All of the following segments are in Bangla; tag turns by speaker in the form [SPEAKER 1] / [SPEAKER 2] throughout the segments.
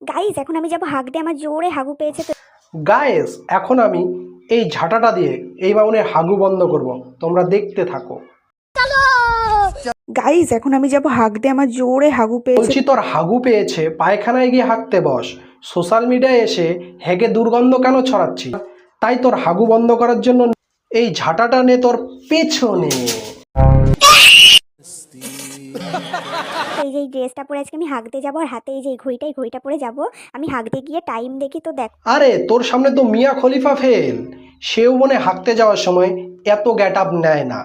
[SPEAKER 1] গাইস এখন আমি যাবো হাঁক দিয়ে, আমার জোরে হাগু পেয়েছে তো।
[SPEAKER 2] গায়েস এখন আমি এই ঝাঁটাটা দিয়ে এই মামুনের হাগু বন্ধ করব, তোমরা দেখতে থাকো।
[SPEAKER 3] গাইস এখন আমি যাব হাঁক দিয়ে, আমার জোরে হাগু পেয়েছে।
[SPEAKER 2] বলছি তোর হাগু পেয়েছে, পায়খানায় গিয়ে হাঁকতে বস। সোশ্যাল মিডিয়ায় এসে হেগে দুর্গন্ধ কেন ছড়াচ্ছি? তাই তোর হাগু বন্ধ করার জন্য এই ঝাঁটাটা নে তোর পেছনে।
[SPEAKER 1] এই যে ড্রেসটা পরে আজকে আমি হাঁক দিয়ে যাবো, আর হাতে এই যে এই ঘড়িটা পরে যাবো। আমি হাঁক দিয়ে গিয়ে টাইম দেখি তো দেখ।
[SPEAKER 2] আরে তোর সামনে তো মিয়া খলিফা ফেল, সেও মনে হাঁকতে যাওয়ার সময় এত গ্যাট আপ নেয় না।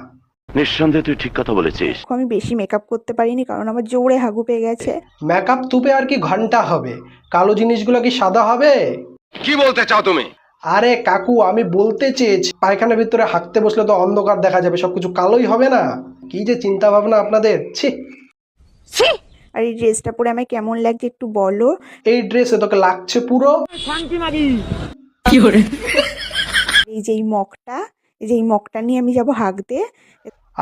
[SPEAKER 4] নিঃসন্দেহে তুই ঠিক কথা বলেছিস।
[SPEAKER 3] আমি বেশি মেকআপ করতে পারিনি কারণ আমার জোরে হাগু পেয়ে গেছে।
[SPEAKER 2] মেকআপ তুপে আর কি ঘন্টা হবে, কালো জিনিসগুলো কি সাদা হবে?
[SPEAKER 4] কি বলতে চাও তুমি?
[SPEAKER 2] আরে কাকু আমি বলতে চেয়েছি পায়খানার ভিতরে হাঁকতে বসলে তো অন্ধকার দেখা যাবে, সবকিছু কালোই হবে না। কি যে চিন্তা ভাবনা আপনাদের, ছি।
[SPEAKER 3] আর এই ড্রেসটা পরে আমায় কেমন লাগছে একটু বলো।
[SPEAKER 2] এই ড্রেসে তোকে লাগছে পুরো।
[SPEAKER 3] এই যে এই মগটা নিয়ে আমি যাব হাঁক দিয়ে।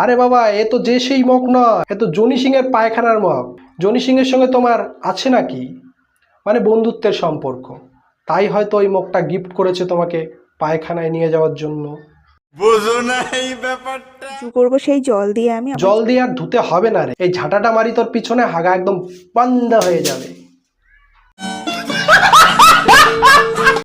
[SPEAKER 2] আরে বাবা এ তো যে সেই মগ না, এ তো জনি সিং এর পায়খানার মগ। জনি সিং এর সঙ্গে তোমার আছে নাকি মানে বন্ধুত্বের সম্পর্ক, তাই হয়তো ওই মগটা গিফট করেছে তোমাকে পায়খানায় নিয়ে যাওয়ার জন্য।
[SPEAKER 3] কিছু করবো সেই জল দিয়ে আমি
[SPEAKER 2] জল দিয়ে আর ধুতে হবে না রে, এই ঝাঁটাটা মারি তোর পিছনে হাগা একদম বন্ধ হয়ে যাবে।